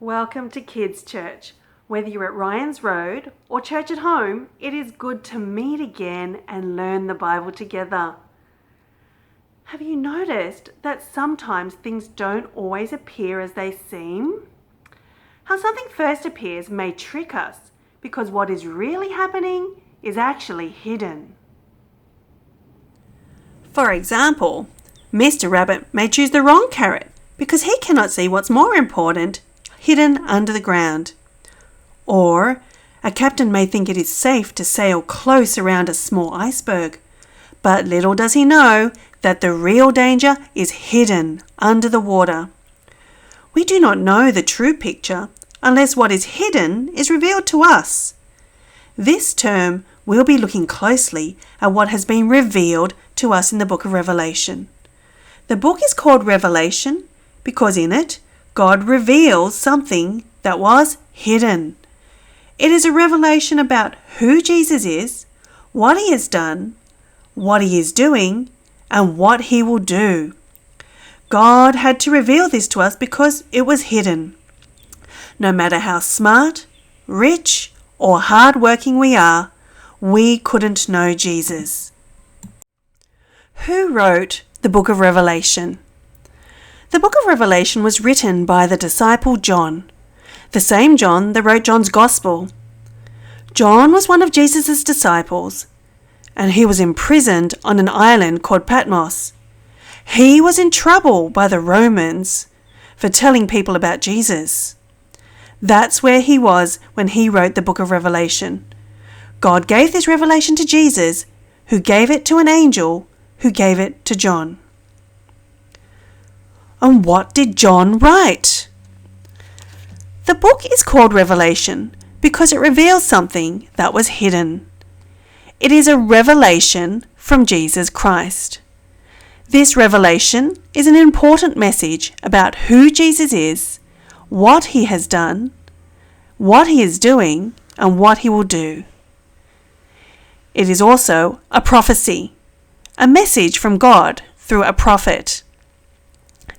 Welcome to Kids Church. Whether you're at Ryan's Road or church at home, it is good to meet again and learn the Bible together. Have you noticed that sometimes things don't always appear as they seem? How something first appears may trick us because what is really happening is actually hidden. For example, Mr. Rabbit may choose the wrong carrot because he cannot see what's more important, hidden under the ground. Or a captain may think it is safe to sail close around a small iceberg, but little does he know that the real danger is hidden under the water. We do not know the true picture unless what is hidden is revealed to us. This term we'll be looking closely at what has been revealed to us in the book of Revelation. The book is called Revelation because in it, God reveals something that was hidden. It is a revelation about who Jesus is, what he has done, what he is doing, and what he will do. God had to reveal this to us because it was hidden. No matter how smart, rich, or hard-working we are, we couldn't know Jesus. Who wrote the book of Revelation? The book of Revelation was written by the disciple John, the same John that wrote John's Gospel. John was one of Jesus' disciples, and he was imprisoned on an island called Patmos. He was in trouble by the Romans for telling people about Jesus. That's where he was when he wrote the book of Revelation. God gave this revelation to Jesus, who gave it to an angel, who gave it to John. And what did John write? The book is called Revelation because it reveals something that was hidden. It is a revelation from Jesus Christ. This revelation is an important message about who Jesus is, what he has done, what he is doing, and what he will do. It is also a prophecy, a message from God through a prophet.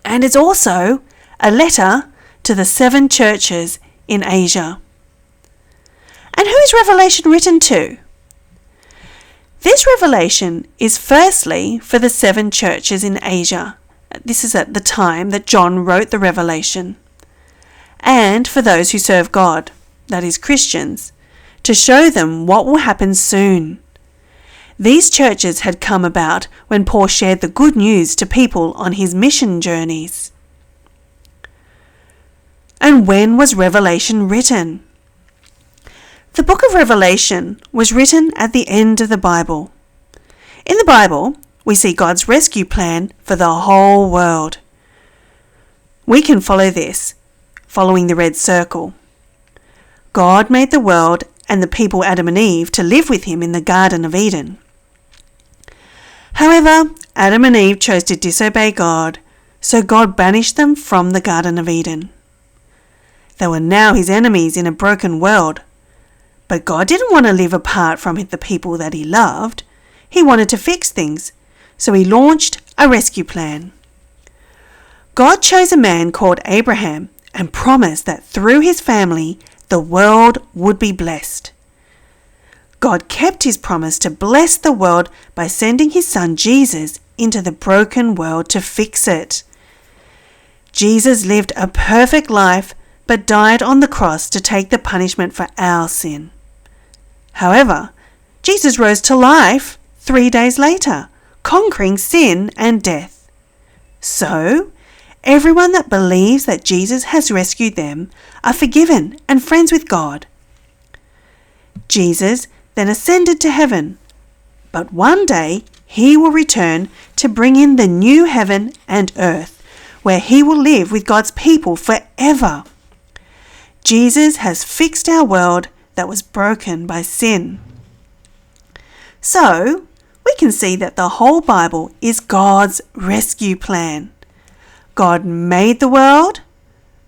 And it's also a letter to the 7 churches in Asia. And who is Revelation written to? This revelation is firstly for the 7 churches in Asia. This is at the time that John wrote the Revelation. And for those who serve God, that is Christians, to show them what will happen soon. These churches had come about when Paul shared the good news to people on his mission journeys. And when was Revelation written? The book of Revelation was written at the end of the Bible. In the Bible, we see God's rescue plan for the whole world. We can follow this, following the red circle. God made the world and the people Adam and Eve to live with him in the Garden of Eden. However, Adam and Eve chose to disobey God, so God banished them from the Garden of Eden. They were now his enemies in a broken world, but God didn't want to live apart from the people that he loved. He wanted to fix things, so he launched a rescue plan. God chose a man called Abraham and promised that through his family, the world would be blessed. God kept his promise to bless the world by sending his son Jesus into the broken world to fix it. Jesus lived a perfect life but died on the cross to take the punishment for our sin. However, Jesus rose to life 3 days later, conquering sin and death. So, everyone that believes that Jesus has rescued them are forgiven and friends with God. Jesus then ascended to heaven, but one day he will return to bring in the new heaven and earth, where he will live with God's people forever. Jesus has fixed our world that was broken by sin. So, we can see that the whole Bible is God's rescue plan. God made the world,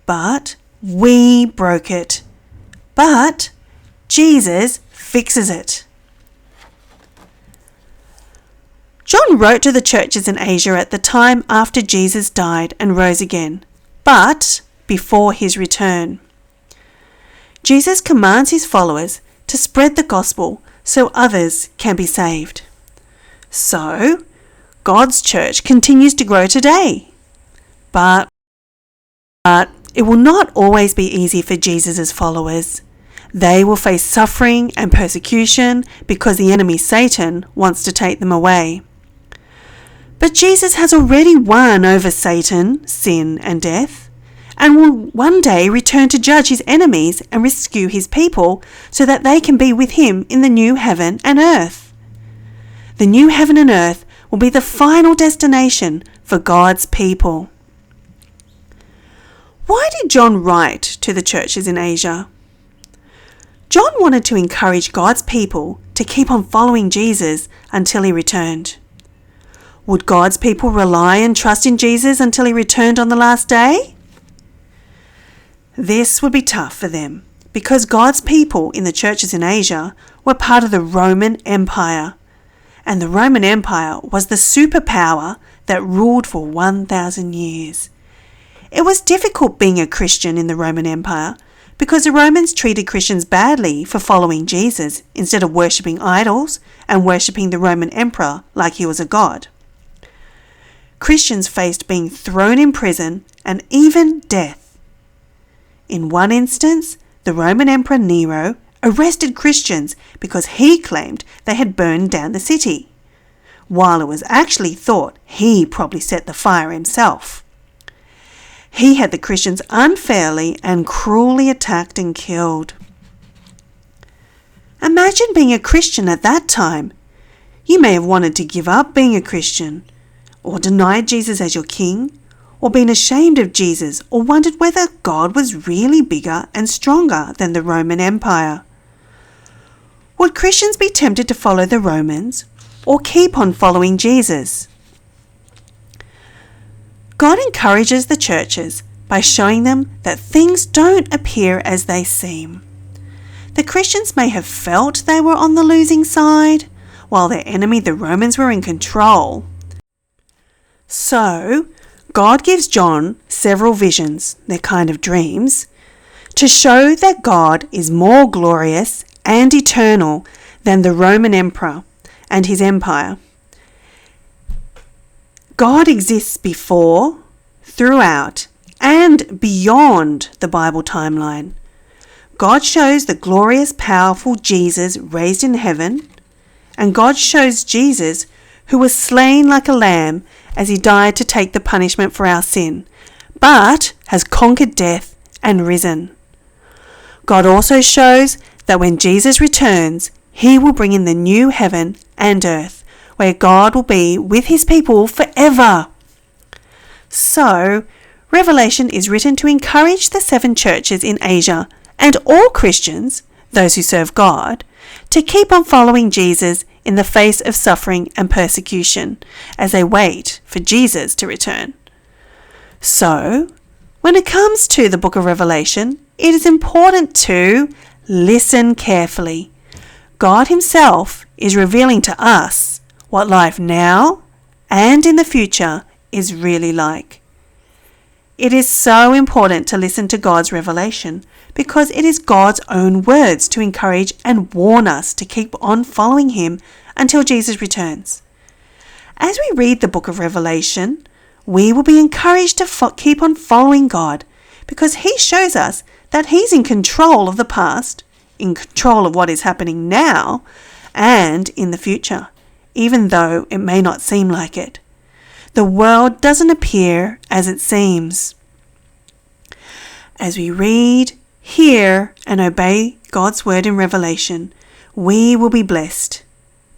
but we broke it. But Jesus fixes it. John wrote to the churches in Asia at the time after Jesus died and rose again, but before his return. Jesus commands his followers to spread the gospel so others can be saved. So, God's church continues to grow today. But it will not always be easy for Jesus' followers. They will face suffering and persecution because the enemy Satan wants to take them away. But Jesus has already won over Satan, sin and death, and will one day return to judge his enemies and rescue his people so that they can be with him in the new heaven and earth. The new heaven and earth will be the final destination for God's people. Why did John write to the churches in Asia? John wanted to encourage God's people to keep on following Jesus until he returned. Would God's people rely and trust in Jesus until he returned on the last day? This would be tough for them because God's people in the churches in Asia were part of the Roman Empire, and the Roman Empire was the superpower that ruled for 1,000 years. It was difficult being a Christian in the Roman Empire because the Romans treated Christians badly for following Jesus instead of worshipping idols and worshipping the Roman emperor like he was a god. Christians faced being thrown in prison and even death. In one instance, the Roman Emperor Nero arrested Christians because he claimed they had burned down the city, while it was actually thought he probably set the fire himself. He had the Christians unfairly and cruelly attacked and killed. Imagine being a Christian at that time. You may have wanted to give up being a Christian, or denied Jesus as your king, or been ashamed of Jesus, or wondered whether God was really bigger and stronger than the Roman Empire. Would Christians be tempted to follow the Romans or keep on following Jesus? God encourages the churches by showing them that things don't appear as they seem. The Christians may have felt they were on the losing side, while their enemy, the Romans, were in control. So, God gives John several visions, they're kind of dreams, to show that God is more glorious and eternal than the Roman emperor and his empire. God exists before, throughout, and beyond the Bible timeline. God shows the glorious, powerful Jesus raised in heaven, and God shows Jesus who was slain like a lamb as he died to take the punishment for our sin, but has conquered death and risen. God also shows that when Jesus returns, he will bring in the new heaven and earth, where God will be with his people forever. So, Revelation is written to encourage the 7 churches in Asia and all Christians, those who serve God, to keep on following Jesus in the face of suffering and persecution as they wait for Jesus to return. So, when it comes to the book of Revelation, it is important to listen carefully. God himself is revealing to us what life now and in the future is really like. It is so important to listen to God's revelation because it is God's own words to encourage and warn us to keep on following him until Jesus returns. As we read the book of Revelation, we will be encouraged to keep on following God because he shows us that he's in control of the past, in control of what is happening now, and in the future, even though it may not seem like it. The world doesn't appear as it seems. As we read, hear, and obey God's word in Revelation, we will be blessed.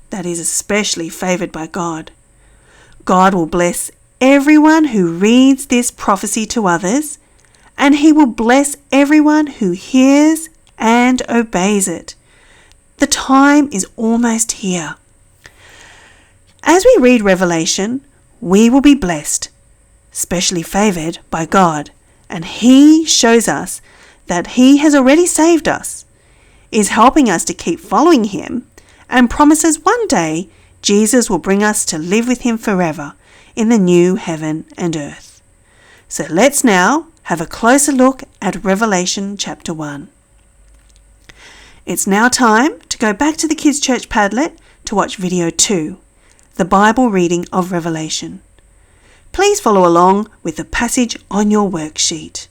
That is especially favoured by God. God will bless everyone who reads this prophecy to others, and he will bless everyone who hears and obeys it. The time is almost here. As we read Revelation, we will be blessed, specially favoured by God, and he shows us that he has already saved us, is helping us to keep following him, and promises one day Jesus will bring us to live with him forever in the new heaven and earth. So let's now have a closer look at Revelation chapter 1. It's now time to go back to the Kids Church Padlet to watch video 2, the Bible reading of Revelation. Please follow along with the passage on your worksheet.